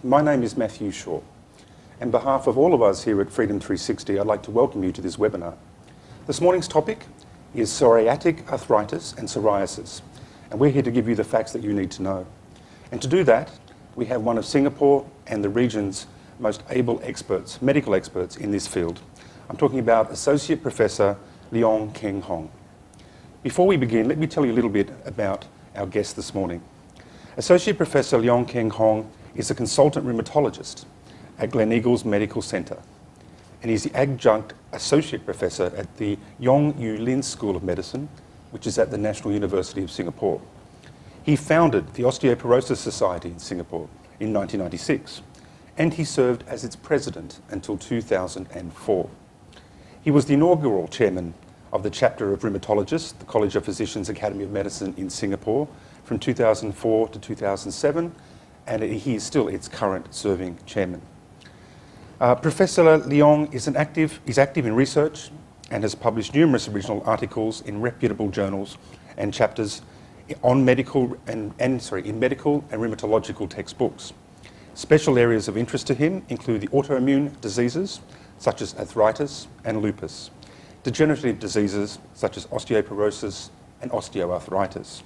My name is Matthew Shaw. On behalf of all of us here at Freedom 360, I'd like to welcome you to this webinar. This morning's topic is psoriatic arthritis and psoriasis, and we're here to give you the facts that you need to know. And to do that, we have one of Singapore and the region's most able experts, medical experts in this field. I'm talking about Associate Professor Leong Keng Hong. Before we begin, let me tell you a little bit about our guest this morning. Associate Professor Leong Keng Hong is a Consultant Rheumatologist at Gleneagles Medical Centre, and he's the Adjunct Associate Professor at the Yong Yu Lin School of Medicine, which is at the National University of Singapore. He founded the Osteoporosis Society in Singapore in 1996, and he served as its president until 2004. He was the inaugural chairman of the chapter of rheumatologists, the College of Physicians Academy of Medicine in Singapore, from 2004 to 2007, and he is still its current serving chairman. Professor Leong is active in research and has published numerous original articles in reputable journals and chapters on medical and rheumatological textbooks. Special areas of interest to him include the autoimmune diseases such as arthritis and lupus, degenerative diseases such as osteoporosis and osteoarthritis.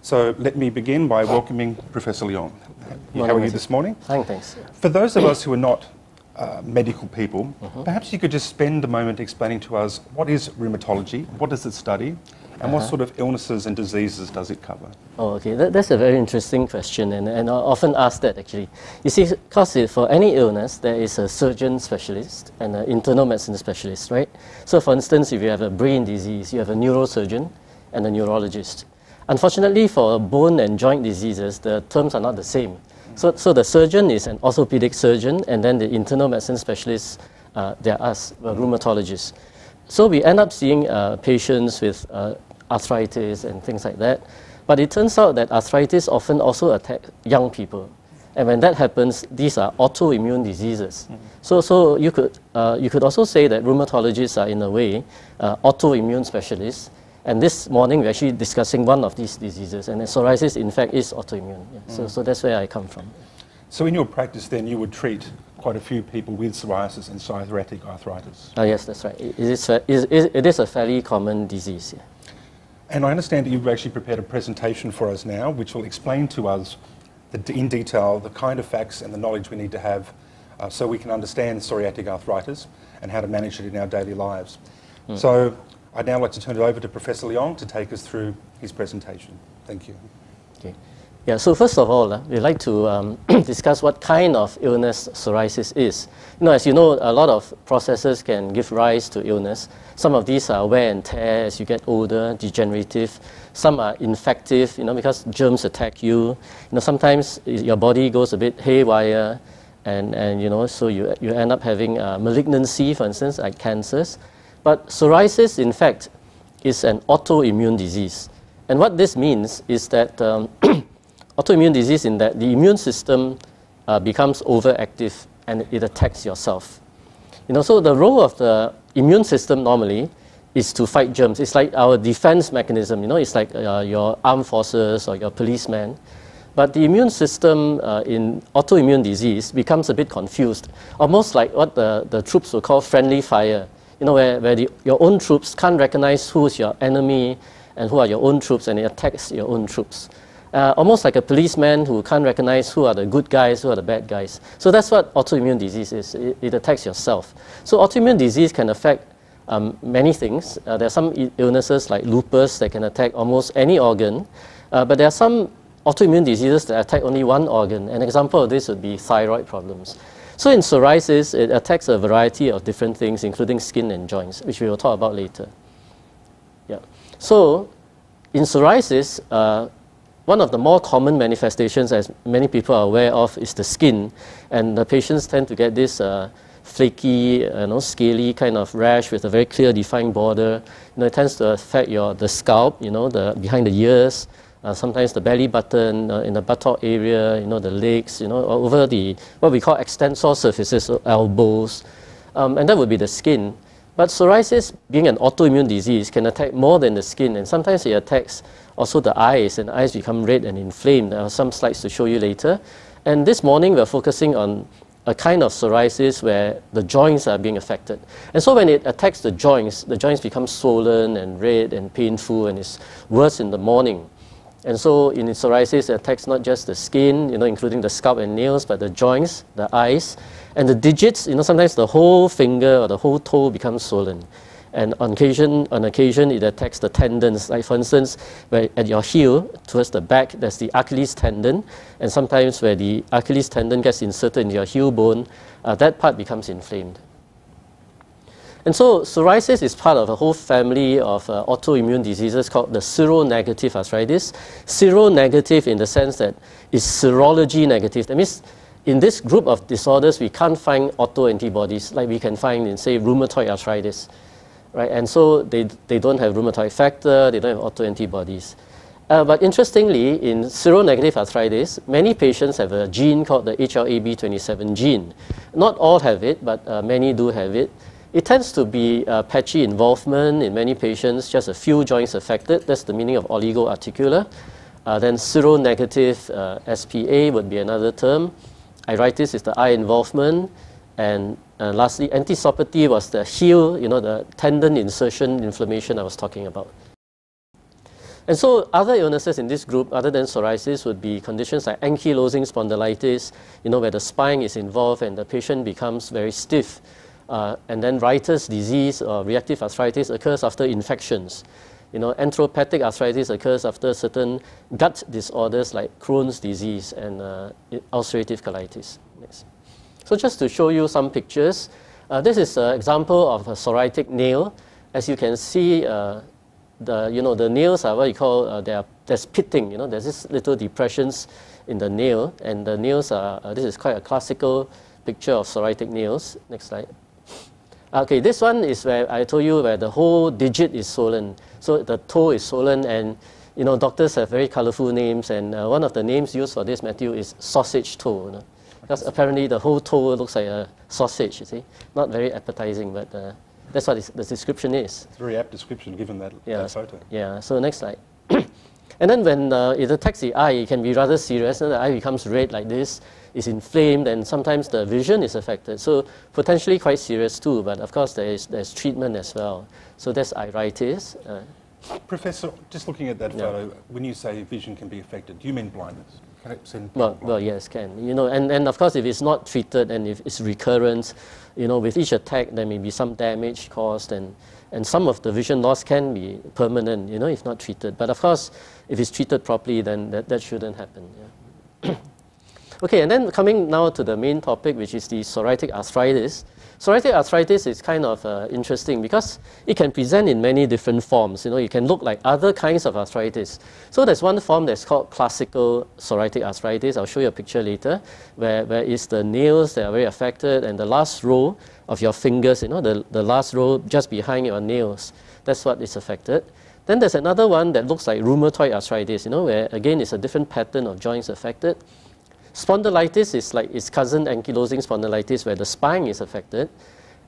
So let me begin by welcoming Professor Leong. How are you this morning? Fine, thanks. For those of us who are not medical people, perhaps you could just spend a moment explaining to us what is rheumatology, what does it study, and what sort of illnesses and diseases does it cover? Oh, okay. That's a very interesting question, and I often ask that actually. You see, because for any illness, there is a surgeon specialist and an internal medicine specialist, right? So for instance, if you have a brain disease, you have a neurosurgeon and a neurologist. Unfortunately, for bone and joint diseases, the terms are not the same. So the surgeon is an orthopedic surgeon, and then the internal medicine specialists, they're us, rheumatologists. So we end up seeing patients with arthritis and things like that. But it turns out that arthritis often also attacks young people. And when that happens, these are autoimmune diseases. So you could also say that rheumatologists are, in a way, autoimmune specialists. And this morning, we're actually discussing one of these diseases, and psoriasis, in fact, is autoimmune. Yeah. So that's where I come from. So in your practice, then, you would treat quite a few people with psoriasis and psoriatic arthritis? Yes, that's right. It is a fairly common disease. Yeah. And I understand that you've actually prepared a presentation for us now, which will explain to us in detail the kind of facts and the knowledge we need to have so we can understand psoriatic arthritis and how to manage it in our daily lives. So I'd now like to turn it over to Professor Leong to take us through his presentation. Thank you. Okay. Yeah, so first of all, we'd like to discuss what kind of illness psoriasis is. As you know, a lot of processes can give rise to illness. Some of these are wear and tear as you get older, degenerative. Some are infective, because germs attack you. Sometimes your body goes a bit haywire, and so you end up having malignancy, for instance, like cancers. But psoriasis, in fact, is an autoimmune disease. And what this means is that autoimmune disease in that the immune system becomes overactive and it attacks yourself. So the role of the immune system normally is to fight germs. It's like our defense mechanism, it's like your armed forces or your policeman. But the immune system in autoimmune disease becomes a bit confused, almost like what the troops will call friendly fire. Where your own troops can't recognize who's your enemy and who are your own troops, and it attacks your own troops. Almost like a policeman who can't recognize who are the good guys, who are the bad guys. So that's what autoimmune disease is. It attacks yourself. So autoimmune disease can affect many things. There are some illnesses like lupus that can attack almost any organ, but there are some autoimmune diseases that attack only one organ. An example of this would be thyroid problems. So in psoriasis, it attacks a variety of different things, including skin and joints, which we will talk about later. Yeah. So in psoriasis, one of the more common manifestations, as many people are aware of, is the skin. And the patients tend to get this flaky, scaly kind of rash with a very clear defined border. It tends to affect the scalp, behind the ears. Sometimes the belly button, in the buttock area, the legs, over what we call extensor surfaces, elbows, and that would be the skin. But psoriasis, being an autoimmune disease, can attack more than the skin, and sometimes it attacks also the eyes, and the eyes become red and inflamed. There are some slides to show you later. And this morning we're focusing on a kind of psoriasis where the joints are being affected. And so when it attacks the joints become swollen and red and painful, and it's worse in the morning. And so in psoriasis, it attacks not just the skin, including the scalp and nails, but the joints, the eyes, and the digits. Sometimes the whole finger or the whole toe becomes swollen. And on occasion, it attacks the tendons. Like for instance, where at your heel, towards the back, there's the Achilles tendon. And sometimes where the Achilles tendon gets inserted in your heel bone, that part becomes inflamed. And so psoriasis is part of a whole family of autoimmune diseases called the seronegative arthritis. Seronegative in the sense that it's serology negative. That means in this group of disorders, we can't find autoantibodies like we can find in, say, rheumatoid arthritis. Right? And so they don't have rheumatoid factor, they don't have autoantibodies. But interestingly, in seronegative arthritis, many patients have a gene called the HLA-B27 gene. Not all have it, but many do have it. It tends to be patchy involvement in many patients, just a few joints affected. That's the meaning of oligoarticular. Then seronegative SPA would be another term. Iritis is the eye involvement. And lastly, antipsopathy was the heel, the tendon insertion inflammation I was talking about. And so other illnesses in this group, other than psoriasis, would be conditions like ankylosing spondylitis, where the spine is involved and the patient becomes very stiff. And then Reiter's disease or reactive arthritis occurs after infections. Enteropathic arthritis occurs after certain gut disorders like Crohn's disease and ulcerative colitis. Next. So just to show you some pictures, this is an example of a psoriatic nail. As you can see, the nails are what you call, there's pitting, there's this little depressions in the nail, and the nails are, this is quite a classical picture of psoriatic nails. Next slide. Okay, this one is where I told you where the whole digit is swollen. So the toe is swollen, and doctors have very colorful names, and one of the names used for this, Matthew, is sausage toe. Because apparently the whole toe looks like a sausage, you see. Not very appetizing, but that's what the description is. It's a very apt description given that photo. Yeah, so next slide. And then when it attacks the eye, it can be rather serious, and the eye becomes red like this, is inflamed, and sometimes the vision is affected. So potentially quite serious too, but of course there's treatment as well. So that's iritis. Professor, just looking at that photo, when you say vision can be affected, do you mean blindness? Well, yes, can. And of course, if it's not treated and if it's recurrent, with each attack, there may be some damage caused, and some of the vision loss can be permanent, if not treated. But of course, if it's treated properly, then that shouldn't happen. Yeah. Okay, and then coming now to the main topic, which is the psoriatic arthritis. Psoriatic arthritis is kind of interesting because it can present in many different forms. It can look like other kinds of arthritis. So there's one form that's called classical psoriatic arthritis. I'll show you a picture later, where it's the nails that are very affected, and the last row of your fingers, the last row just behind your nails, that's what is affected. Then there's another one that looks like rheumatoid arthritis, where again it's a different pattern of joints affected. Spondylitis is like its cousin ankylosing spondylitis, where the spine is affected.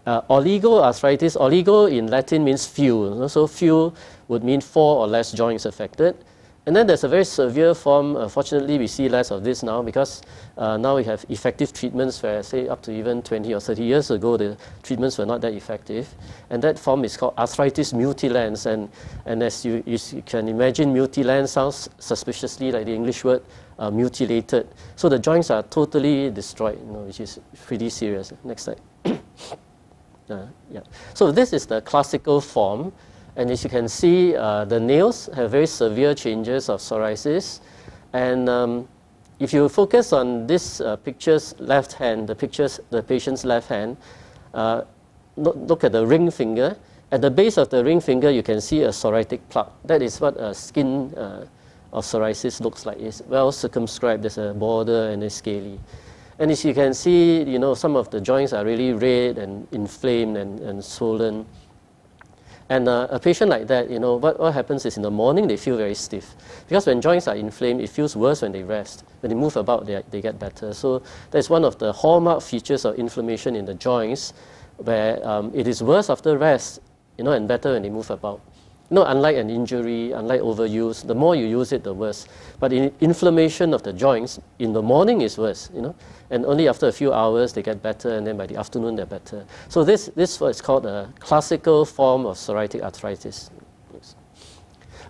Oligoarthritis, oligo in Latin means few. So few would mean 4 or less joints affected. And then there's a very severe form. Fortunately, we see less of this now because now we have effective treatments where, say, up to even 20 or 30 years ago, the treatments were not that effective. And that form is called arthritis mutilans. And as you can imagine, mutilans sounds suspiciously like the English word mutilated. So the joints are totally destroyed, which is pretty serious. Next slide. Yeah. So this is the classical form. And as you can see, the nails have very severe changes of psoriasis. And if you focus on this picture's left hand, the patient's left hand, look at the ring finger. At the base of the ring finger, you can see a psoriatic plaque. That is what a skin of psoriasis looks like. It's well circumscribed. There's a border and it's scaly. And as you can see, some of the joints are really red and inflamed and swollen. And a patient like that, what happens is in the morning they feel very stiff. Because when joints are inflamed, it feels worse when they rest. When they move about, they get better. So that's one of the hallmark features of inflammation in the joints, where it is worse after rest, and better when they move about. No, unlike an injury, unlike overuse, the more you use it, the worse. But in inflammation of the joints, in the morning is worse, and only after a few hours they get better, and then by the afternoon they're better. So this is what is called a classical form of psoriatic arthritis.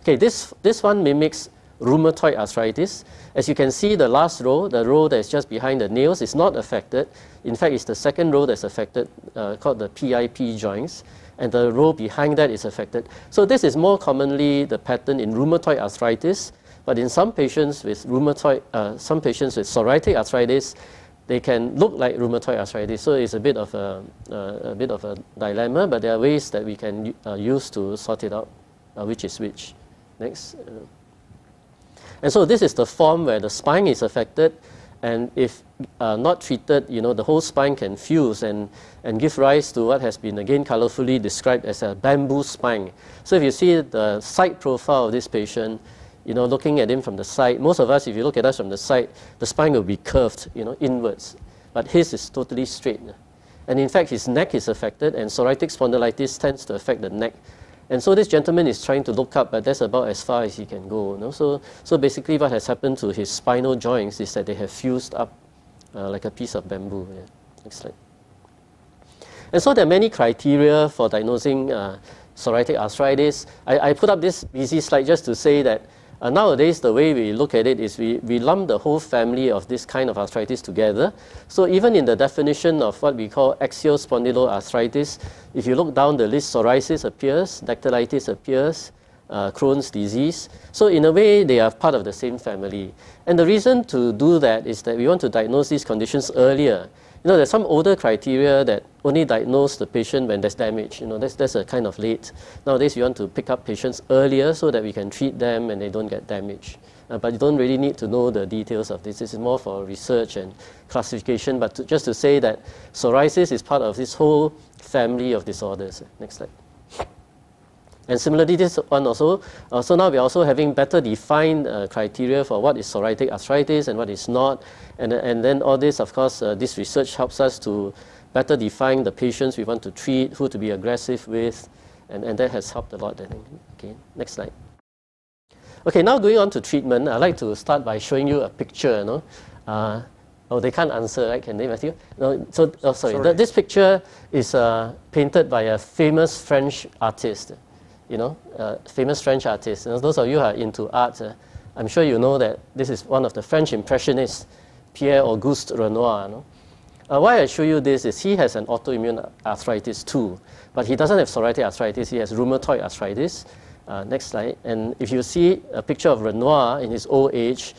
Okay, this one mimics rheumatoid arthritis. As you can see, the last row, the row that is just behind the nails, is not affected. In fact, it's the second row that's affected, called the PIP joints, and the row behind that is affected. So this is more commonly the pattern in rheumatoid arthritis, but in some patients with psoriatic arthritis, they can look like rheumatoid arthritis. So it's a bit of a dilemma, but there are ways that we can use to sort it out, which is which. Next. And so this is the form where the spine is affected, and if not treated, the whole spine can fuse and give rise to what has been again colorfully described as a bamboo spine. So if you see the side profile of this patient, looking at him from the side, most of us, if you look at us from the side, the spine will be curved, inwards, but his is totally straight. And in fact, his neck is affected, and psoriatic spondylitis tends to affect the neck. And so this gentleman is trying to look up, but that's about as far as he can go. So basically what has happened to his spinal joints is that they have fused up like a piece of bamboo. Yeah. Next slide. And so there are many criteria for diagnosing psoriatic arthritis. I put up this busy slide just to say that nowadays the way we look at it is we lump the whole family of this kind of arthritis together. So even in the definition of what we call axial spondyloarthritis, if you look down the list, psoriasis appears, dactylitis appears, Crohn's disease. So in a way, they are part of the same family. And the reason to do that is that we want to diagnose these conditions earlier. There's some older criteria that only diagnose the patient when there's damage. That's a kind of late. Nowadays, we want to pick up patients earlier so that we can treat them and they don't get damaged. But you don't really need to know the details of this. This is more for research and classification. But just to say that psoriasis is part of this whole family of disorders. Next slide. And similarly, this one also, so now we're also having better defined criteria for what is psoriatic arthritis and what is not. And then all this, of course, this research helps us to better define the patients we want to treat, who to be aggressive with, and that has helped a lot, I think. Okay, next slide. Okay, now going on to treatment, I'd like to start by showing you a picture. Oh, they can't answer, right? Can they, Matthew? No, so, sorry. This picture is painted by a famous French artist. Famous French artist. Those of you who are into art, I'm sure you know that this is one of the French Impressionists, Pierre-Auguste Renoir. Why I show you this is he has an autoimmune arthritis too, but he doesn't have psoriatic arthritis, he has rheumatoid arthritis. Next slide. And if you see a picture of Renoir in his old age,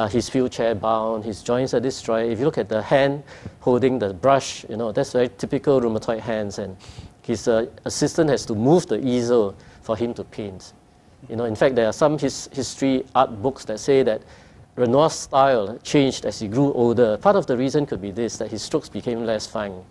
he's wheelchair bound, his joints are destroyed. If you look at the hand holding the brush, that's very typical rheumatoid hands, and his assistant has to move the easel for him to paint. In fact, there are some history art books that say that Renoir's style changed as he grew older. Part of the reason could be this, that his strokes became less fine.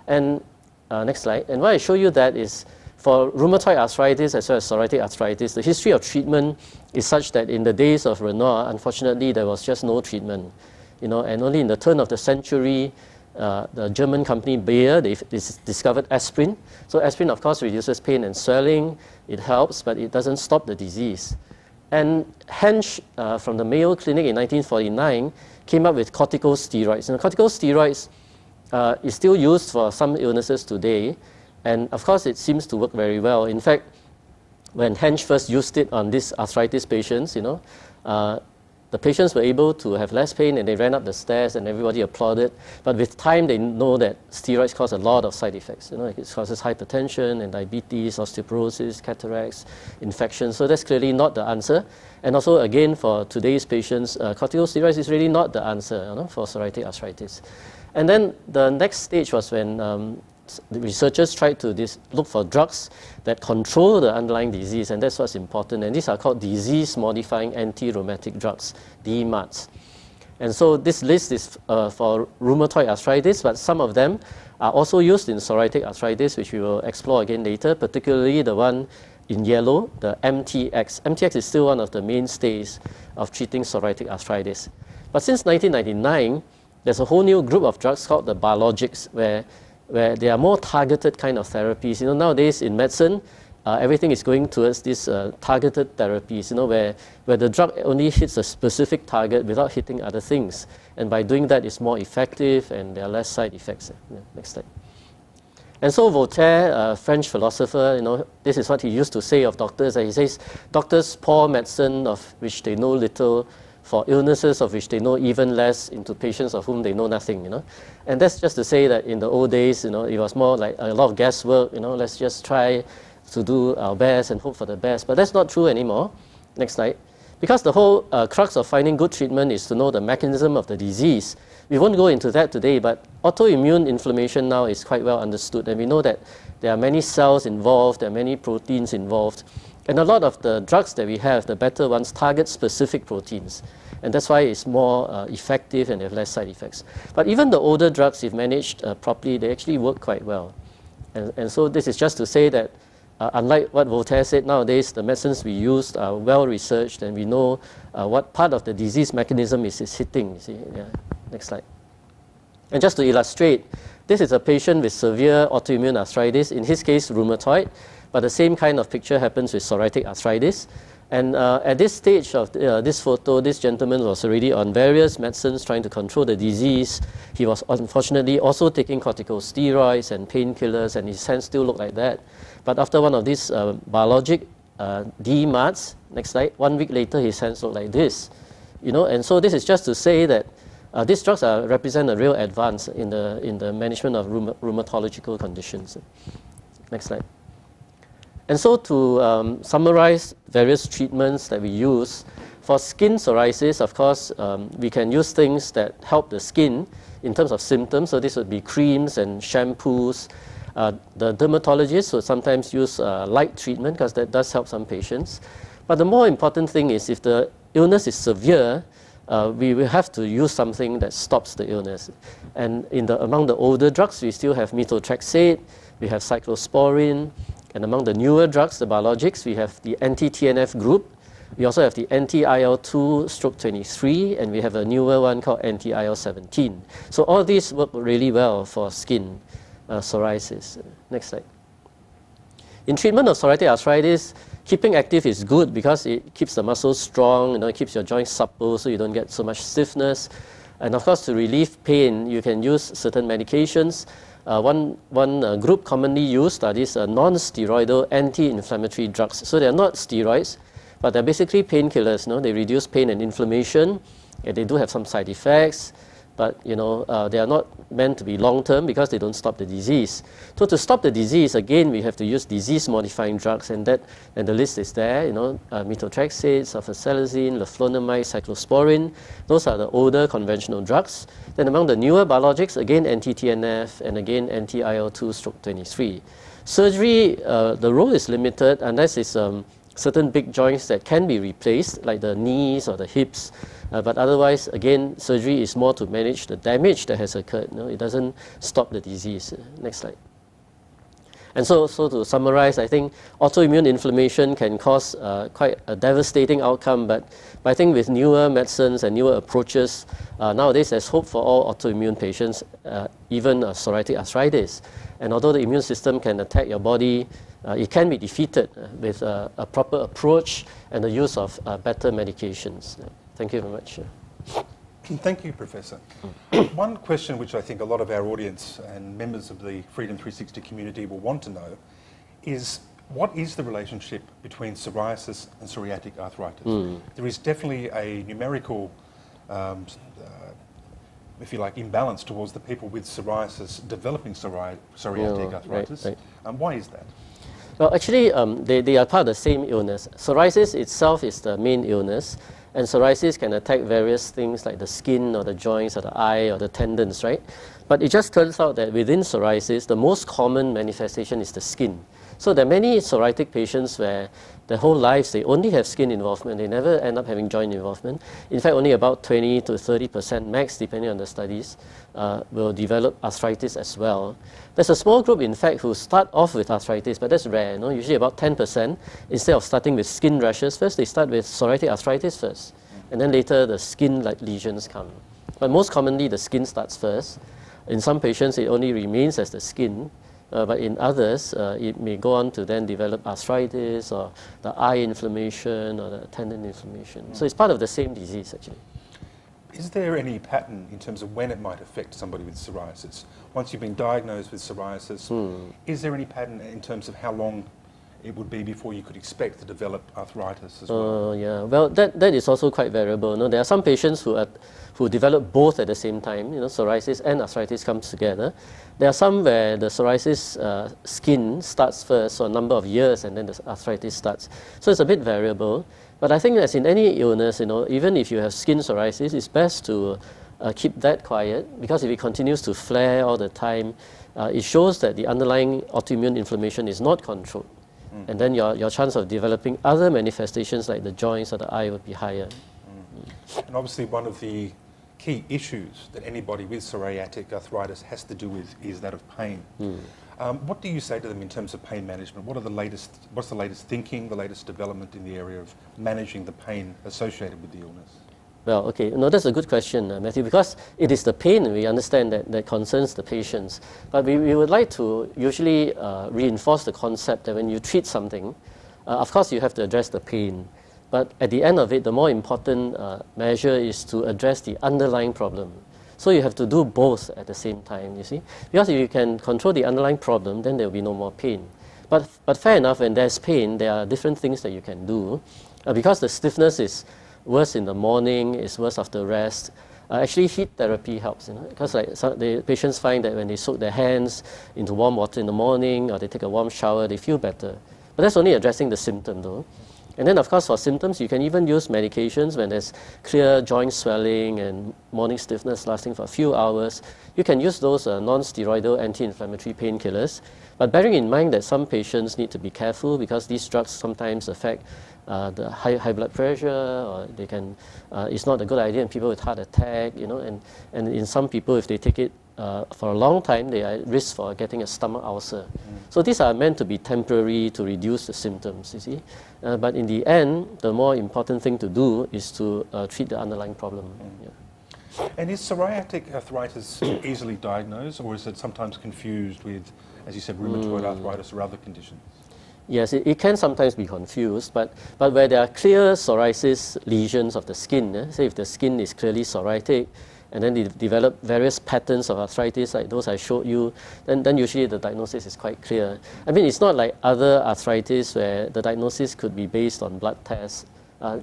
And next slide. And why I show you that is for rheumatoid arthritis as well as psoriatic arthritis, the history of treatment is such that in the days of Renoir, unfortunately, there was just no treatment. And only in the turn of the century, the German company Bayer, they discovered aspirin. So aspirin, of course, reduces pain and swelling. It helps, but it doesn't stop the disease. And Hensch from the Mayo Clinic in 1949 came up with corticosteroids. And corticosteroids is still used for some illnesses today. And of course, it seems to work very well. In fact, when Hensch first used it on these arthritis patients, the patients were able to have less pain and they ran up the stairs and everybody applauded. But with time, they know that steroids cause a lot of side effects. It causes hypertension and diabetes, osteoporosis, cataracts, infections. So that's clearly not the answer. And also, again, for today's patients, corticosteroids is really not the answer for psoriatic arthritis. And then the next stage was when the researchers tried to look for drugs that control the underlying disease, and that's what's important. And these are called disease-modifying anti-rheumatic drugs, DMARDs. And so this list is for rheumatoid arthritis, but some of them are also used in psoriatic arthritis, which we will explore again later, particularly the one in yellow, the MTX. MTX is still one of the mainstays of treating psoriatic arthritis. But since 1999, there's a whole new group of drugs called the biologics, where they are more targeted kind of therapies. Nowadays in medicine, everything is going towards these targeted therapies, where the drug only hits a specific target without hitting other things. And by doing that, it's more effective and there are less side effects. Next slide. And so Voltaire, a French philosopher, this is what he used to say of doctors. He says, doctors pour medicine of which they know little, for illnesses of which they know even less, into patients of whom they know nothing. And that's just to say that in the old days, it was more like a lot of guesswork. Let's just try to do our best and hope for the best. But that's not true anymore. Next slide. Because the whole crux of finding good treatment is to know the mechanism of the disease. We won't go into that today, but autoimmune inflammation now is quite well understood. And we know that there are many cells involved, there are many proteins involved. And a lot of the drugs that we have, the better ones, target specific proteins. And that's why it's more effective and they have less side effects. But even the older drugs, if managed properly, they actually work quite well. And so this is just to say that unlike what Voltaire said, nowadays the medicines we use are well researched and we know what part of the disease mechanism is hitting. You see? Yeah. Next slide. And just to illustrate, this is a patient with severe autoimmune arthritis, in his case rheumatoid, but the same kind of picture happens with psoriatic arthritis. And at this stage of this photo, this gentleman was already on various medicines trying to control the disease. He was unfortunately also taking corticosteroids and painkillers, and his hands still look like that. But after one of these biologic DMARDs, next slide, 1 week later his hands look like this. And so this is just to say that these drugs represent a real advance in the management of rheumatological conditions. Next slide. And so to summarize various treatments that we use, for skin psoriasis, of course, we can use things that help the skin in terms of symptoms. So this would be creams and shampoos. The dermatologists would sometimes use light treatment because that does help some patients. But the more important thing is if the illness is severe, we will have to use something that stops the illness. And among the older drugs, we still have methotrexate, we have cyclosporine, and among the newer drugs, the biologics, we have the anti-TNF group. We also have the anti-IL-2/23, and we have a newer one called anti-IL-17. So all these work really well for skin psoriasis. Next slide. In treatment of psoriatic arthritis, keeping active is good because it keeps the muscles strong, it keeps your joints supple so you don't get so much stiffness. And of course, to relieve pain, you can use certain medications. One group commonly used are these non-steroidal anti-inflammatory drugs. So they're not steroids, but they're basically painkillers. They reduce pain and inflammation, and they do have some side effects. But they are not meant to be long-term because they don't stop the disease. So to stop the disease, again, we have to use disease-modifying drugs, and the list is there. Methotrexate, sulfasalazine, leflunomide, cyclosporin. Those are the older conventional drugs. Then among the newer biologics, again anti-TNF and again anti-IL-2/23. Surgery, the role is limited unless it's certain big joints that can be replaced, like the knees or the hips. But otherwise, again, surgery is more to manage the damage that has occurred. It doesn't stop the disease. Next slide. And so to summarize, I think autoimmune inflammation can cause quite a devastating outcome, but I think with newer medicines and newer approaches, nowadays there's hope for all autoimmune patients, even psoriatic arthritis. And although the immune system can attack your body, it can be defeated with a proper approach and the use of better medications. Thank you very much. Thank you, Professor. One question which I think a lot of our audience and members of the Freedom 360 community will want to know is, what is the relationship between psoriasis and psoriatic arthritis? There is definitely a numerical, if you like, imbalance towards the people with psoriasis developing psoriatic arthritis. Right. Why is that? Well, actually, they are part of the same illness. Psoriasis itself is the main illness. And psoriasis can attack various things like the skin or the joints or the eye or the tendons, right? But it just turns out that within psoriasis, the most common manifestation is the skin. So there are many psoriatic patients where their whole lives they only have skin involvement. They never end up having joint involvement. In fact, only about 20 to 30% max, depending on the studies, will develop arthritis as well. There's a small group, in fact, who start off with arthritis, but that's rare. Usually about 10%. Instead of starting with skin rashes first, they start with psoriatic arthritis first. And then later the skin-like lesions come. But most commonly, the skin starts first. In some patients, it only remains as the skin. But in others, it may go on to then develop arthritis or the eye inflammation or the tendon inflammation. So it's part of the same disease, actually. Is there any pattern in terms of when it might affect somebody with psoriasis? Once you've been diagnosed with psoriasis, is there any pattern in terms of how long it would be before you could expect to develop arthritis as well? Yeah, well, that is also quite variable. No? There are some patients who develop both at the same time, psoriasis and arthritis comes together. There are some where the psoriasis skin starts first, so a number of years, and then the arthritis starts. So it's a bit variable. But I think as in any illness, even if you have skin psoriasis, it's best to keep that quiet, because if it continues to flare all the time, it shows that the underlying autoimmune inflammation is not controlled. And then your chance of developing other manifestations like the joints or the eye would be higher. And obviously one of the key issues that anybody with psoriatic arthritis has to do with is that of pain. What do you say to them in terms of pain management? What's the latest thinking, the latest development in the area of managing the pain associated with the illness? Well, okay, that's a good question, Matthew, because it is the pain we understand that concerns the patients. But we would like to usually reinforce the concept that when you treat something, of course you have to address the pain. But at the end of it, the more important measure is to address the underlying problem. So you have to do both at the same time, you see. Because if you can control the underlying problem, then there will be no more pain. But fair enough, when there's pain, there are different things that you can do. Because the stiffness is worse in the morning, it's worse after rest. Actually, heat therapy helps, because the patients find that when they soak their hands into warm water in the morning or they take a warm shower, they feel better. But that's only addressing the symptom, though. And then, of course, for symptoms, you can even use medications when there's clear joint swelling and morning stiffness lasting for a few hours. You can use those non-steroidal anti-inflammatory painkillers. But bearing in mind that some patients need to be careful because these drugs sometimes affect the high blood pressure, or they can, it's not a good idea in people with heart attack, and in some people, if they take it for a long time, they are at risk for getting a stomach ulcer. So these are meant to be temporary to reduce the symptoms, you see. But in the end, the more important thing to do is to treat the underlying problem. Yeah. And is psoriatic arthritis easily diagnosed, or is it sometimes confused with, as you said, rheumatoid arthritis or other conditions? Yes, it can sometimes be confused, but where there are clear psoriasis lesions of the skin, say if the skin is clearly psoriatic, and then they develop various patterns of arthritis like those I showed you, then usually the diagnosis is quite clear. I mean, it's not like other arthritis where the diagnosis could be based on blood tests.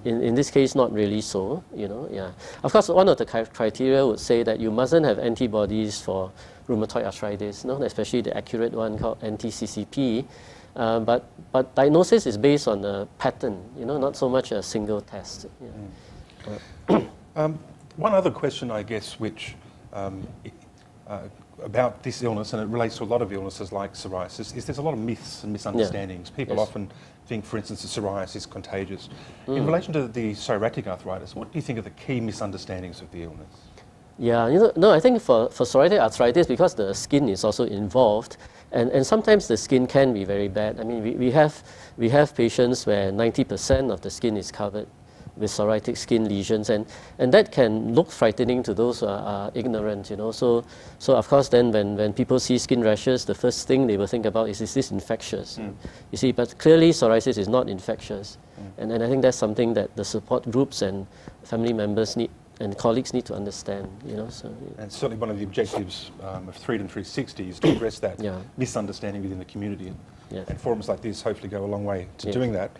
In this case, not really so, yeah. Of course, one of the criteria would say that you mustn't have antibodies for rheumatoid arthritis, especially the accurate one called anti-CCP. But diagnosis is based on a pattern, not so much a single test. Yeah. One other question, I guess, which about this illness, and it relates to a lot of illnesses like psoriasis, is there's a lot of myths and misunderstandings. People often think, for instance, that psoriasis is contagious. In relation to the psoriatic arthritis, what do you think are the key misunderstandings of the illness? Yeah, I think for psoriatic arthritis, because the skin is also involved, and sometimes the skin can be very bad. I mean, we have patients where 90% of the skin is covered with psoriatic skin lesions, and that can look frightening to those who are ignorant, So of course, then when people see skin rashes, the first thing they will think about is this infectious? You see, but clearly psoriasis is not infectious, and I think that's something that the support groups and family members and colleagues need to understand, So, and certainly one of the objectives of Freedom 360 is to address that misunderstanding within the community. And forums like this hopefully go a long way to doing that.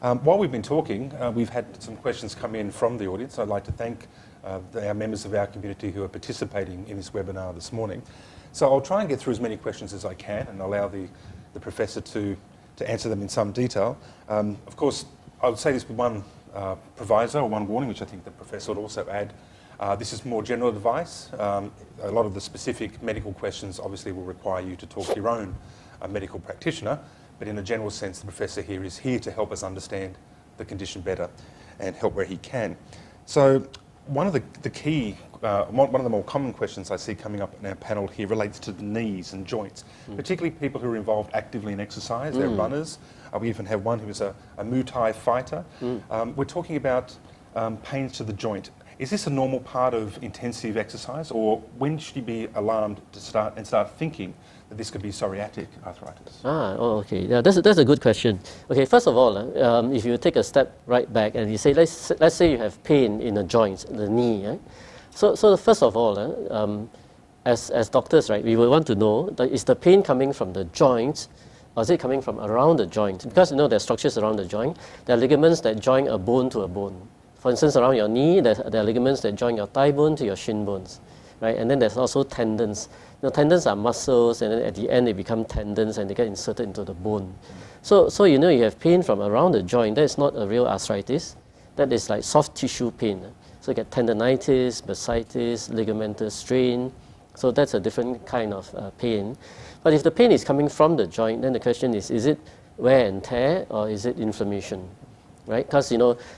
While we've been talking, we've had some questions come in from the audience. I'd like to thank our members of our community who are participating in this webinar this morning. So I'll try and get through as many questions as I can and allow the Professor to answer them in some detail. Of course, I would say this with one proviso or one warning, which I think the Professor would also add. This is more general advice. A lot of the specific medical questions obviously will require you to talk to your own medical practitioner, but in a general sense, the Professor here is here to help us understand the condition better and help where he can. So one of the key, one of the more common questions I see coming up in our panel here relates to the knees and joints, particularly people who are involved actively in exercise. They're runners. We even have one who is a Muay Thai fighter. We're talking about pains to the joint. Is this a normal part of intensive exercise, or when should you be alarmed to start thinking that this could be psoriatic arthritis? Okay. Yeah, that's a good question. Okay, first of all, if you take a step right back and you say, let's say you have pain in the joints, the knee, right? So first of all, as doctors, right, we will want to know that is the pain coming from the joint, or is it coming from around the joint? Because there are structures around the joint. There are ligaments that join a bone to a bone. For instance, around your knee, there are ligaments that join your thigh bone to your shin bones, right? And then there's also tendons. Tendons are muscles, and then at the end they become tendons and they get inserted into the bone. So you have pain from around the joint. That is not a real arthritis. That is like soft tissue pain. So you get tendinitis, bursitis, ligamentous strain. So that's a different kind of pain. But if the pain is coming from the joint, then the question is it wear and tear or is it inflammation? Right? Because,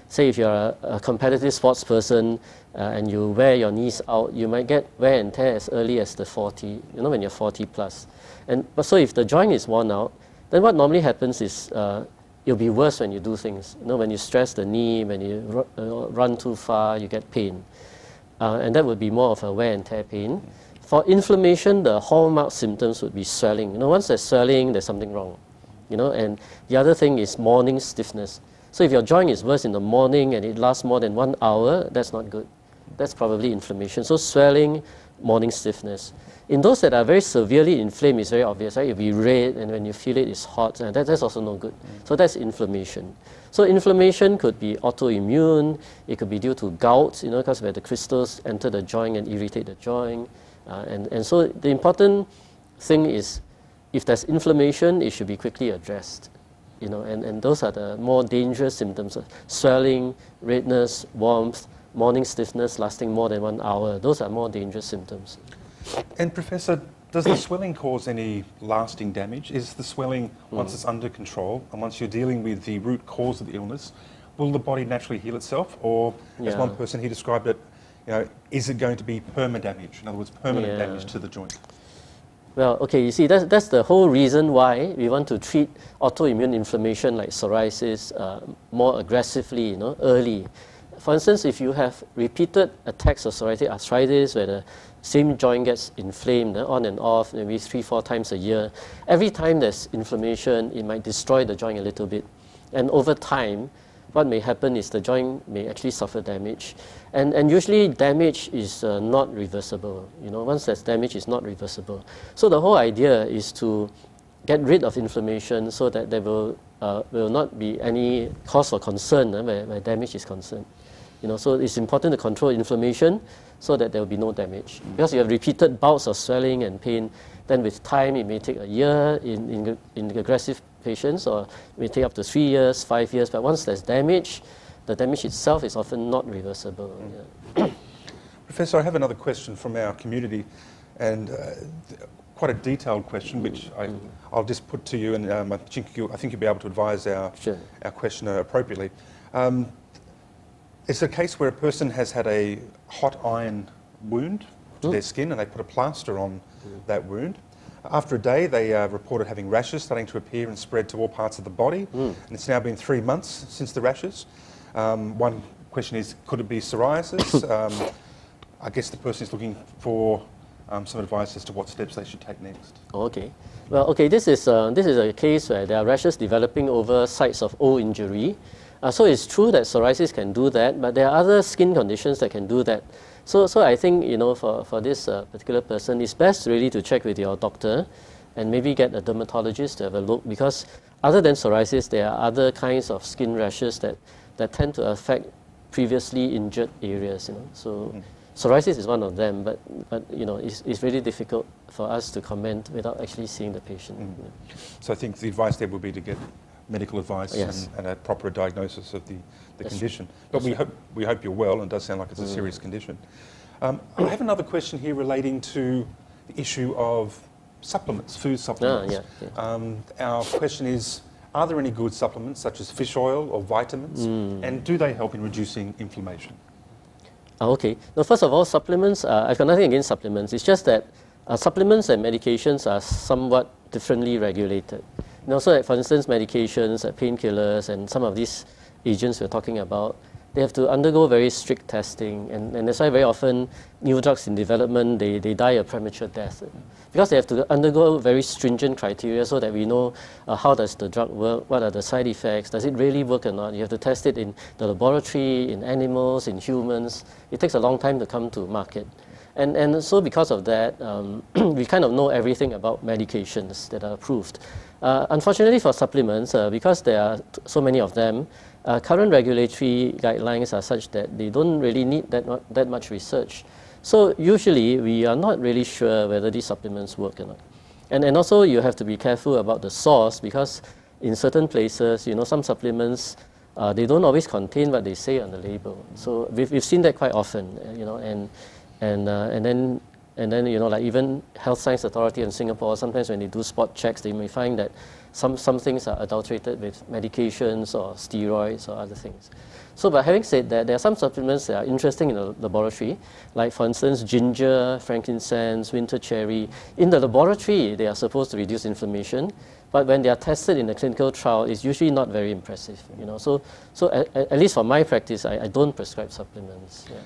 say if you're a competitive sports person and you wear your knees out, you might get wear and tear as early as the 40, when you're 40 plus. But so if the joint is worn out, then what normally happens is it'll be worse when you do things. When you stress the knee, when you run too far, you get pain. And that would be more of a wear and tear pain. For inflammation, the hallmark symptoms would be swelling. Once there's swelling, there's something wrong. And the other thing is morning stiffness. So if your joint is worse in the morning and it lasts more than 1 hour, that's not good. That's probably inflammation. So swelling, morning stiffness. In those that are very severely inflamed, it's very obvious, right? It'll be red, and when you feel it, it's hot. And that's also no good. So that's inflammation. So inflammation could be autoimmune. It could be due to gout, because where the crystals enter the joint and irritate the joint. And so the important thing is, if there's inflammation, it should be quickly addressed. And those are the more dangerous symptoms: swelling, redness, warmth, morning stiffness lasting more than 1 hour. Those are more dangerous symptoms. And Professor, does the swelling cause any lasting damage? Is the swelling, once it's under control and once you're dealing with the root cause of the illness, will the body naturally heal itself? Or, as one person, he described it, is it going to be perma-damage? In other words, permanent damage to the joint? Well, okay, you see, that's the whole reason why we want to treat autoimmune inflammation like psoriasis more aggressively, early. For instance, if you have repeated attacks of psoriatic arthritis where the same joint gets inflamed on and off, maybe 3-4 times a year, every time there's inflammation, it might destroy the joint a little bit. And over time, what may happen is the joint may actually suffer damage. And usually damage is not reversible. Once there's damage, it's not reversible. So the whole idea is to get rid of inflammation so that there will not be any cause for concern where damage is concerned. So it's important to control inflammation so that there will be no damage. Because you have repeated bouts of swelling and pain, then with time it may take a year in aggressive patients, or it may take up to 3 years, 5 years. But once there's damage, the damage itself is often not reversible. Professor, I have another question from our community, and quite a detailed question, which I'll just put to you, and I think you'll be able to advise our questioner appropriately. It's a case where a person has had a hot iron wound to their skin, and they put a plaster on that wound. After a day, they reported having rashes starting to appear and spread to all parts of the body, and it's now been 3 months since the rashes. One question is, could it be psoriasis? I guess the person is looking for some advice as to what steps they should take next. Okay. Well, okay, this is a case where there are rashes developing over sites of old injury. So it's true that psoriasis can do that, but there are other skin conditions that can do that. So I think, for this particular person, it's best really to check with your doctor and maybe get a dermatologist to have a look, because other than psoriasis, there are other kinds of skin rashes that tend to affect previously injured areas. So psoriasis is one of them, but it's really difficult for us to comment without actually seeing the patient. So I think the advice there would be to get medical advice and a proper diagnosis of the condition. But we hope you're well, and it does sound like it's a serious condition. I have another question here relating to the issue of supplements, food supplements. Our question is, are there any good supplements such as fish oil or vitamins, and do they help in reducing inflammation? Okay. Now, first of all, supplements, I've got nothing against supplements. It's just that supplements and medications are somewhat differently regulated. So for instance, medications, painkillers, and some of these agents we're talking about, they have to undergo very strict testing, and that's why very often new drugs in development, they die a premature death. Because they have to undergo very stringent criteria so that we know how does the drug work, what are the side effects, does it really work or not. You have to test it in the laboratory, in animals, in humans. It takes a long time to come to market. And so because of that, we kind of know everything about medications that are approved. Unfortunately for supplements, because there are so many of them, current regulatory guidelines are such that they don't really need that much research. So usually we are not really sure whether these supplements work or not. And also you have to be careful about the source, because in certain places, some supplements, they don't always contain what they say on the label. So we've seen that quite often, and then like even Health Science Authority in Singapore, sometimes when they do spot checks, they may find that some things are adulterated with medications or steroids or other things. So, but having said that, there are some supplements that are interesting in the laboratory, like for instance, ginger, frankincense, winter cherry. In the laboratory, they are supposed to reduce inflammation, but when they are tested in a clinical trial, it's usually not very impressive. So at least for my practice, I don't prescribe supplements. Yeah.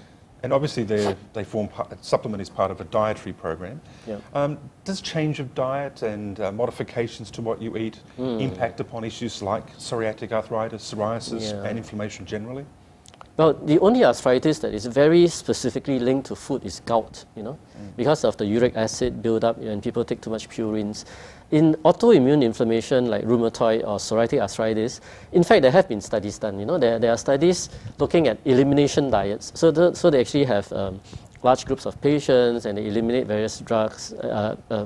And obviously they form supplement is part of a dietary program. Yeah. Does change of diet and modifications to what you eat impact upon issues like psoriatic arthritis, psoriasis, and inflammation generally? Well, the only arthritis that is very specifically linked to food is gout, because of the uric acid buildup when people take too much purines. In autoimmune inflammation like rheumatoid or psoriatic arthritis, in fact, there have been studies done. There are studies looking at elimination diets. So they actually have large groups of patients, and they eliminate various drugs,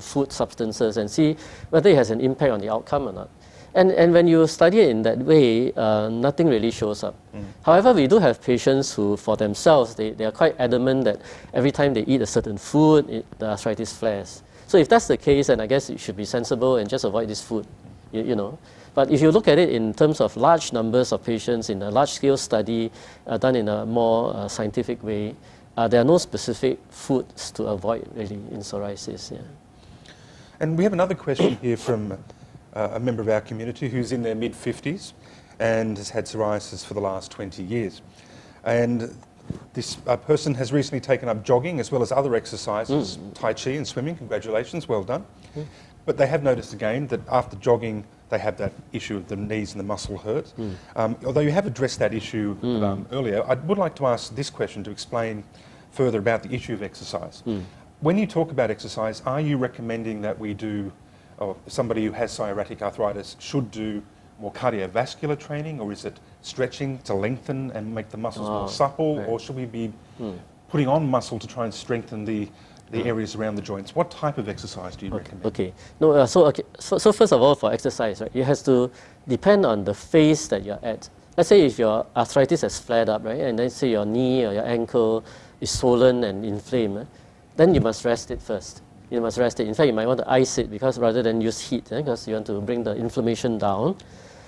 food substances, and see whether it has an impact on the outcome or not. And when you study it in that way, nothing really shows up. However, we do have patients who, for themselves, they are quite adamant that every time they eat a certain food, the arthritis flares. So if that's the case, then I guess you should be sensible and just avoid this food, But if you look at it in terms of large numbers of patients in a large-scale study done in a more scientific way, there are no specific foods to avoid, really, in psoriasis. Yeah. And we have another question here from a member of our community who's in their mid-50s and has had psoriasis for the last 20 years. And this person has recently taken up jogging as well as other exercises, Tai Chi and swimming. Congratulations, well done. But they have noticed again that after jogging, they have that issue of the knees and the muscle hurt. Although you have addressed that issue earlier, I would like to ask this question to explain further about the issue of exercise. When you talk about exercise, are you recommending that we do, or somebody who has psoriatic arthritis should do more cardiovascular training, or is it stretching to lengthen and make the muscles more supple, or should we be putting on muscle to try and strengthen the areas around the joints? What type of exercise do you recommend? Okay. No, so first of all, for exercise, right, it has to depend on the phase that you're at. Let's say if your arthritis has flared up, right, and then say your knee or your ankle is swollen and inflamed, then you must rest it first. You must rest it. In fact, you might want to ice it, because rather than use heat, because you want to bring the inflammation down.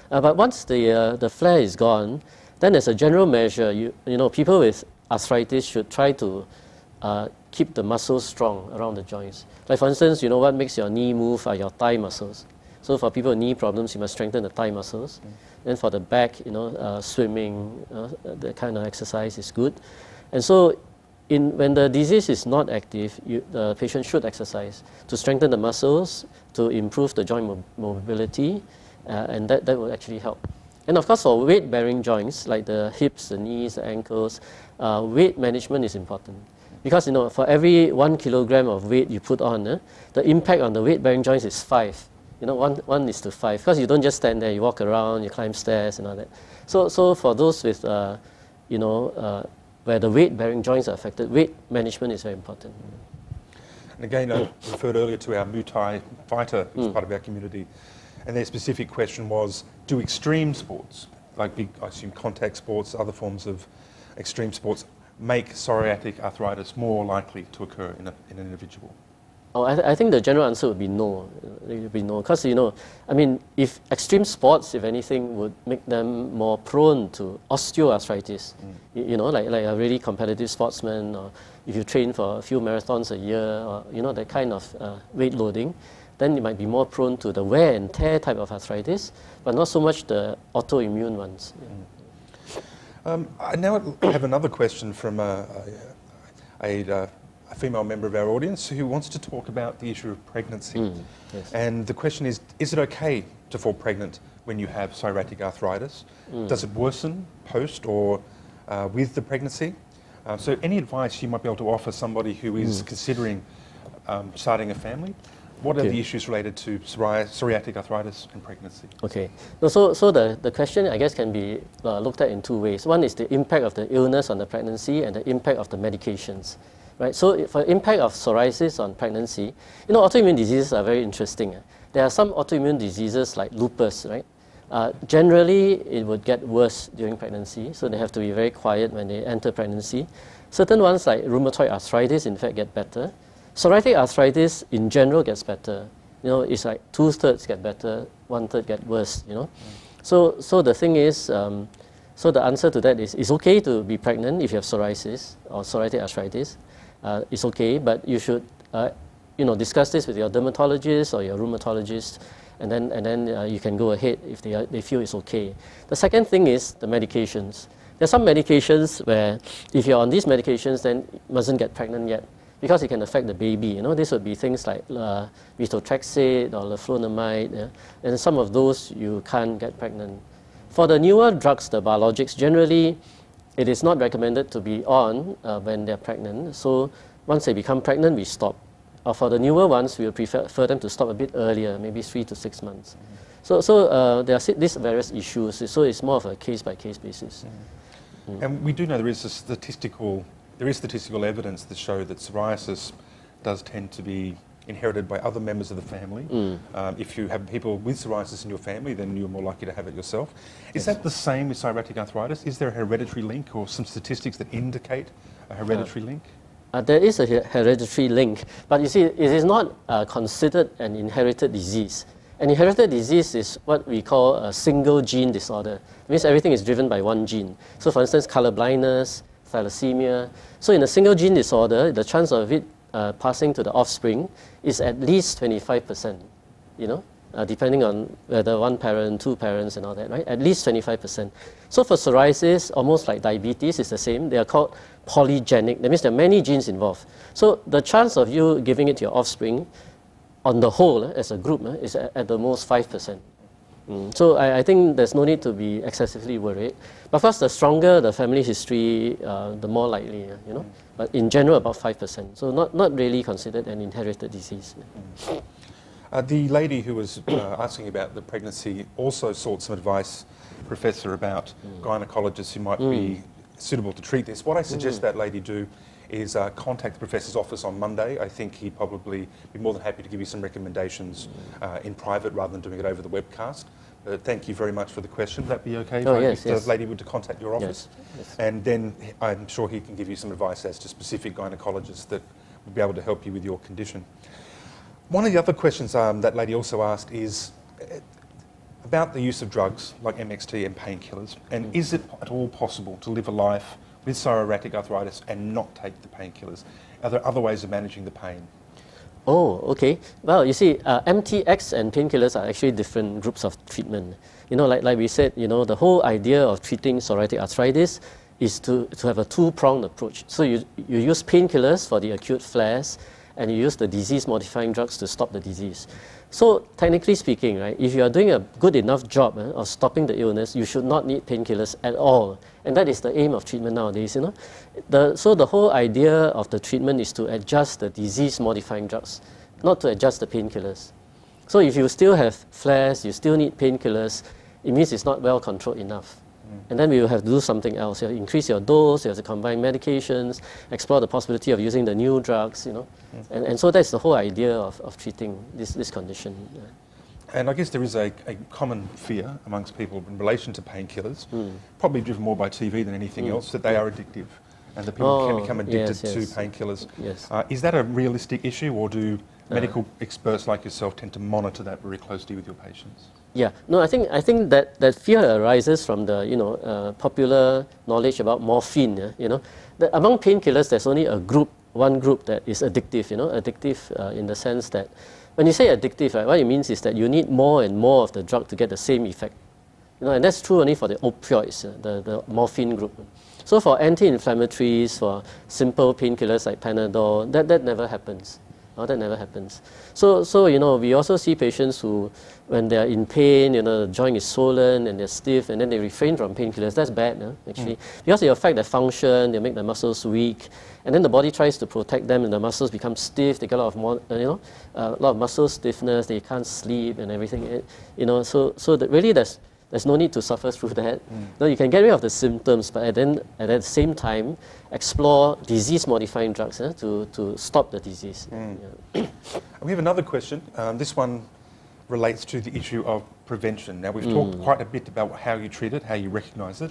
But once the flare is gone, then as a general measure, people with arthritis should try to keep the muscles strong around the joints. Like for instance, what makes your knee move are your thigh muscles. So for people with knee problems, you must strengthen the thigh muscles. Then for the back, swimming, that kind of exercise is good. And so when the disease is not active, the patient should exercise to strengthen the muscles, to improve the joint mobility, and that will actually help. And of course, for weight-bearing joints, like the hips, the knees, the ankles, weight management is important. Because for every 1 kilogram of weight you put on, the impact on the weight-bearing joints is 5. 1 is to 5. Because you don't just stand there, you walk around, you climb stairs and all that. So for those with, where the weight-bearing joints are affected, weight management is very important. And again, I referred earlier to our Muay Thai fighter who's part of our community, and their specific question was, do extreme sports, like big, I assume contact sports, other forms of extreme sports, make psoriatic arthritis more likely to occur in an individual? Oh, I think the general answer would be no. It would be no, because if extreme sports, if anything, would make them more prone to osteoarthritis. Like a really competitive sportsman, or if you train for a few marathons a year, or that kind of weight loading, then you might be more prone to the wear and tear type of arthritis, but not so much the autoimmune ones. I now have another question from a female member of our audience who wants to talk about the issue of pregnancy. Yes. And the question is it okay to fall pregnant when you have psoriatic arthritis? Does it worsen post or with the pregnancy? So any advice you might be able to offer somebody who is considering starting a family? What are the issues related to psoriatic arthritis and pregnancy? Okay. So the question, I guess, can be looked at in two ways. One is the impact of the illness on the pregnancy and the impact of the medications. Right? So for impact of psoriasis on pregnancy, autoimmune diseases are very interesting. There are some autoimmune diseases like lupus, right? Generally, it would get worse during pregnancy, so they have to be very quiet when they enter pregnancy. Certain ones like rheumatoid arthritis, in fact, get better. Psoriatic arthritis, in general, gets better. It's like 2/3 get better, 1/3 get worse, So the thing is, so the answer to that is, it's okay to be pregnant if you have psoriasis or psoriatic arthritis. It's okay, but you should, discuss this with your dermatologist or your rheumatologist, and then you can go ahead if they feel it's okay. The second thing is the medications. There's some medications where if you're on these medications, then you mustn't get pregnant yet, because it can affect the baby. This would be things like methotrexate or leflunomide, and some of those you can't get pregnant. For the newer drugs, the biologics, generally it is not recommended to be on when they're pregnant. So once they become pregnant, we stop. Or for the newer ones, we will prefer them to stop a bit earlier, maybe 3 to 6 months. So there are these various issues, so it's more of a case-by-case basis. And we do know there is statistical evidence that show that psoriasis does tend to be inherited by other members of the family. If you have people with psoriasis in your family, then you're more likely to have it yourself. Is that the same with psoriatic arthritis? Is there a hereditary link or some statistics that indicate a hereditary link? There is a hereditary link, but you see, it is not considered an inherited disease. An inherited disease is what we call a single gene disorder. It means everything is driven by one gene. So for instance, color blindness, thalassemia. So in a single gene disorder, the chance of it passing to the offspring is at least 25%, depending on whether one parent, two parents and all that, right? At least 25%. So for psoriasis, almost like diabetes, it's the same. They are called polygenic. That means there are many genes involved. So the chance of you giving it to your offspring on the whole, as a group, is at the most 5%. So I think there's no need to be excessively worried. But first, the stronger the family history, the more likely, But in general, about 5%. So not really considered an inherited disease. The lady who was asking about the pregnancy also sought some advice, Professor, about gynecologists who might be suitable to treat this. What I suggest that lady do is contact the Professor's office on Monday. I think he'd probably be more than happy to give you some recommendations in private rather than doing it over the webcast. Thank you very much for the question. Would that be okay if the lady would to contact your office? Yes. And then I'm sure he can give you some advice as to specific gynecologists that would be able to help you with your condition. One of the other questions that lady also asked is about the use of drugs like MXT and painkillers. And is it at all possible to live a life with psoriatic arthritis and not take the painkillers? Are there other ways of managing the pain? Oh, okay. Well, you see, MTX and painkillers are actually different groups of treatment. Like we said, the whole idea of treating psoriatic arthritis is to have a two-pronged approach. So you use painkillers for the acute flares, and you use the disease-modifying drugs to stop the disease. So technically speaking, right, if you are doing a good enough job of stopping the illness, you should not need painkillers at all. And that is the aim of treatment nowadays. So the whole idea of the treatment is to adjust the disease-modifying drugs, not to adjust the painkillers. So if you still have flares, you still need painkillers, it means it's not well controlled enough. And then we will have to do something else. You have to increase your dose, you have to combine medications, explore the possibility of using the new drugs, And so that's the whole idea of treating this condition. And I guess there is a common fear amongst people in relation to painkillers, probably driven more by TV than anything else, that they are addictive and that people can become addicted to painkillers. Yes. Is that a realistic issue, or do medical experts like yourself tend to monitor that very closely with your patients? Yeah, no, I think that fear arises from the popular knowledge about morphine. Among painkillers, there's only one group that is addictive. Addictive in the sense that when you say addictive, right, what it means is that you need more and more of the drug to get the same effect. And that's true only for the opioids, the morphine group. So for anti-inflammatories, for simple painkillers like Panadol, that never happens. That never happens. So we also see patients who, when they're in pain, the joint is swollen and they're stiff, and then they refrain from painkillers. That's bad, actually, because they affect their function, they make the muscles weak, and then the body tries to protect them, and the muscles become stiff. They get a lot of a lot of muscle stiffness. They can't sleep and everything. So really there's no need to suffer through that. No, you can get rid of the symptoms, but then at the same time, explore disease-modifying drugs to stop the disease. We have another question. This one relates to the issue of prevention. Now, we've talked quite a bit about how you treat it, how you recognise it.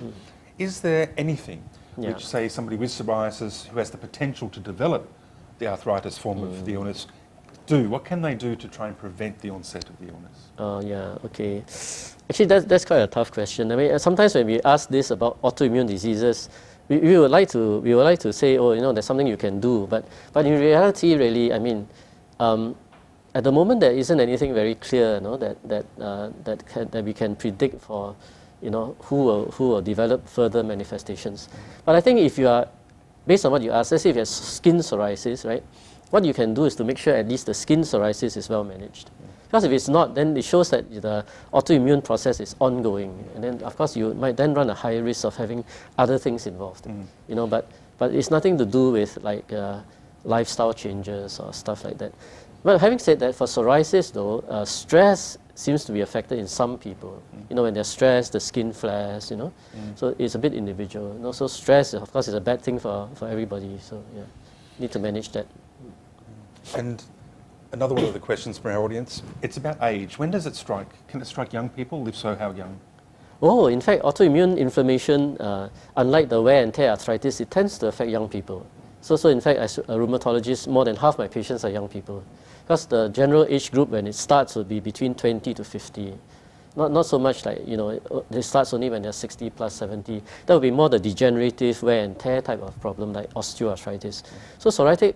Is there anything which, say, somebody with psoriasis who has the potential to develop the arthritis form of the illness do? What can they do to try and prevent the onset of the illness? Okay. Actually, that's quite a tough question. I mean, sometimes when we ask this about autoimmune diseases, we would like to say, there's something you can do, but in reality, really, I mean, at the moment there isn't anything very clear, that we can predict for, who will develop further manifestations. But I think if you are, based on what you asked, let's say if you have skin psoriasis, right? What you can do is to make sure at least the skin psoriasis is well managed. Because if it's not, then it shows that the autoimmune process is ongoing, and then of course you might then run a higher risk of having other things involved. But it's nothing to do with like lifestyle changes or stuff like that. But having said that, for psoriasis though, stress seems to be affected in some people. When they're stressed, the skin flares. So it's a bit individual. So stress, of course, is a bad thing for everybody. So need to manage that. And another one of the questions from our audience, it's about age. When does it strike? Can it strike young people? If so, how young? Oh, in fact, autoimmune inflammation, unlike the wear and tear arthritis, it tends to affect young people. So in fact, as a rheumatologist, more than half my patients are young people. Because the general age group when it starts will be between 20 to 50. Not so much like, it starts only when they're 60 plus 70. That would be more the degenerative wear and tear type of problem like osteoarthritis. So psoriatic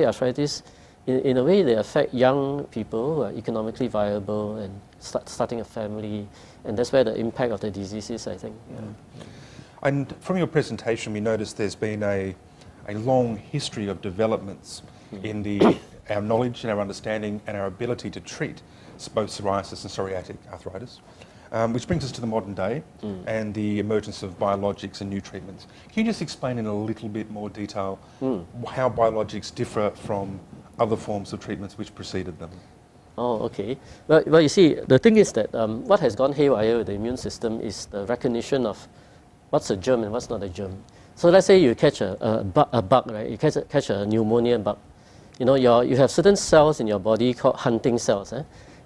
arthritis, in a way, they affect young people who are economically viable and starting a family, and that's where the impact of the disease is, I think. And from your presentation, we noticed there's been a long history of developments in our knowledge and our understanding and our ability to treat both psoriasis and psoriatic arthritis, which brings us to the modern day and the emergence of biologics and new treatments. Can you just explain in a little bit more detail how biologics differ from other forms of treatments which preceded them? Oh, okay. Well, you see, the thing is that what has gone haywire with the immune system is the recognition of what's a germ and what's not a germ. So let's say you catch a bug, right? You catch a pneumonia bug. You have certain cells in your body called hunting cells,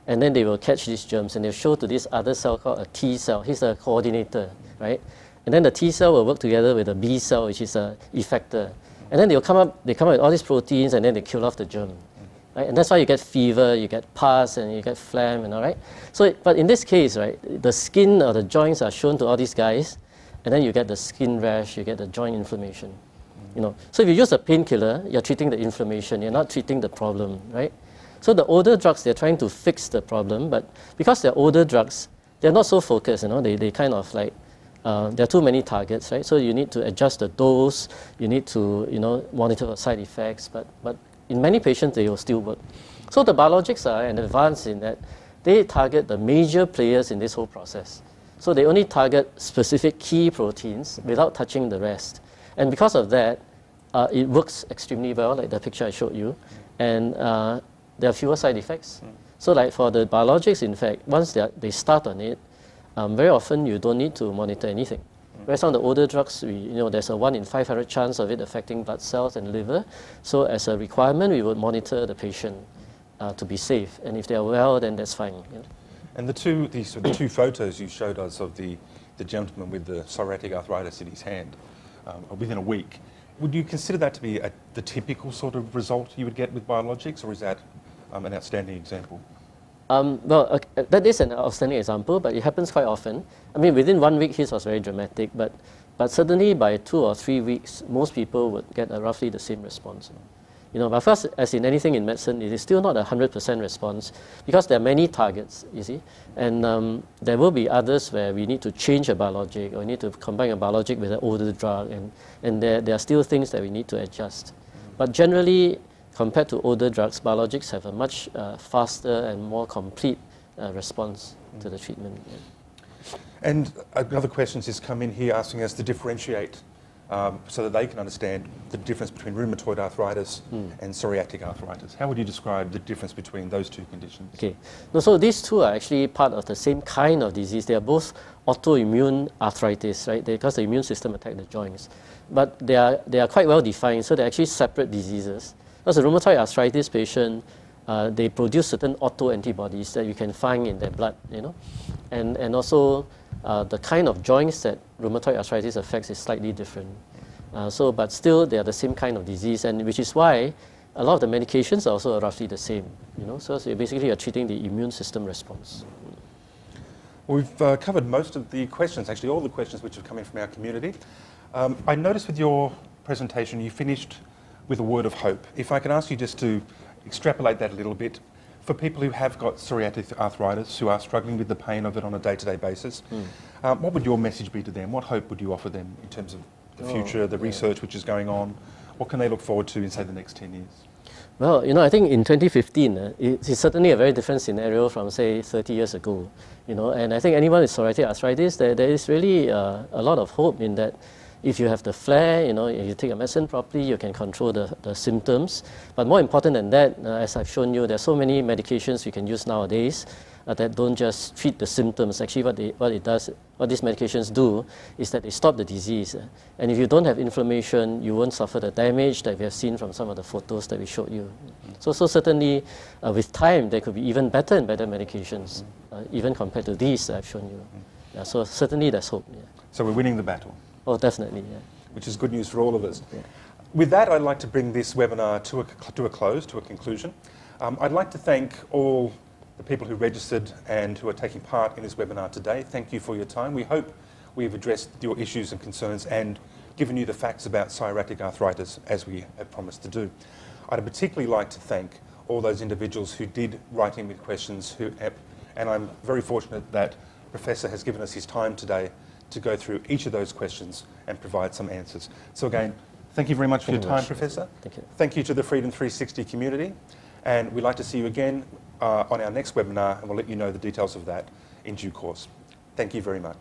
and then they will catch these germs and they'll show to this other cell called a T cell. He's a coordinator, right? And then the T cell will work together with a B cell, which is an effector. And then they come up with all these proteins, and then they kill off the germ. Right? And that's why you get fever, you get pus, and you get phlegm, and all right. So, but in this case, right, the skin or the joints are shown to all these guys, and then you get the skin rash, you get the joint inflammation. So if you use a painkiller, you're treating the inflammation, you're not treating the problem, right? So the older drugs, they're trying to fix the problem, but because they're older drugs, they're not so focused. They kind of like. There are too many targets, right? So you need to adjust the dose, you need to, monitor for side effects, but in many patients, they will still work. So the biologics are an advance in that they target the major players in this whole process. So they only target specific key proteins without touching the rest. And because of that, it works extremely well, like the picture I showed you, and there are fewer side effects. So like for the biologics, in fact, once they start on it, very often you don't need to monitor anything. Whereas on the older drugs, there's a 1 in 500 chance of it affecting blood cells and liver. So as a requirement, we would monitor the patient to be safe. And if they are well, then that's fine. And the two photos you showed us of the gentleman with the psoriatic arthritis in his hand within a week, would you consider that to be the typical sort of result you would get with biologics, or is that an outstanding example? That is an outstanding example, but it happens quite often. I mean, within 1 week, his was very dramatic, but certainly by 2 or 3 weeks, most people would get roughly the same response. But first, as in anything in medicine, it is still not a 100% response because there are many targets, you see. And there will be others where we need to change a biologic or need to combine a biologic with an older drug. And there are still things that we need to adjust. But generally, compared to older drugs, biologics have a much faster and more complete response to the treatment. Yeah. And another question has come in here asking us to differentiate so that they can understand the difference between rheumatoid arthritis and psoriatic arthritis. How would you describe the difference between those two conditions? Okay, so these two are actually part of the same kind of disease. They are both autoimmune arthritis, right? Because the immune system attacks the joints. But they are quite well defined, so they're actually separate diseases. As a rheumatoid arthritis patient, they produce certain autoantibodies that you can find in their blood, and also the kind of joints that rheumatoid arthritis affects is slightly different. But still, they are the same kind of disease, and which is why a lot of the medications are also roughly the same. So you basically are treating the immune system response. We've covered most of the questions, actually all the questions which have come in from our community. I noticed with your presentation you finished with a word of hope. If I can ask you just to extrapolate that a little bit, for people who have got psoriatic arthritis, who are struggling with the pain of it on a day-to-day basis, what would your message be to them? What hope would you offer them in terms of the future, the research which is going on? What can they look forward to in, say, the next 10 years? Well, I think in 2015, it's certainly a very different scenario from, say, 30 years ago. And I think anyone with psoriatic arthritis, there is really a lot of hope in that. If you have the flare, if you take your medicine properly, you can control the symptoms. But more important than that, as I've shown you, there are so many medications we can use nowadays that don't just treat the symptoms. Actually, what these medications do is that they stop the disease. And if you don't have inflammation, you won't suffer the damage that we have seen from some of the photos that we showed you. So certainly, with time, there could be even better and better medications, even compared to these that I've shown you. Yeah, so certainly, there's hope. Yeah. So we're winning the battle. Oh, definitely, yeah. Which is good news for all of us. Yeah. With that, I'd like to bring this webinar to a conclusion. I'd like to thank all the people who registered and who are taking part in this webinar today. Thank you for your time. We hope we've addressed your issues and concerns and given you the facts about psoriatic arthritis as we have promised to do. I'd particularly like to thank all those individuals who did write in with questions, and I'm very fortunate that Professor has given us his time today to go through each of those questions and provide some answers. So again, thank you very much for your time, Professor. Thank you. Thank you to the Freedom 360 community, and we'd like to see you again on our next webinar, and we'll let you know the details of that in due course. Thank you very much.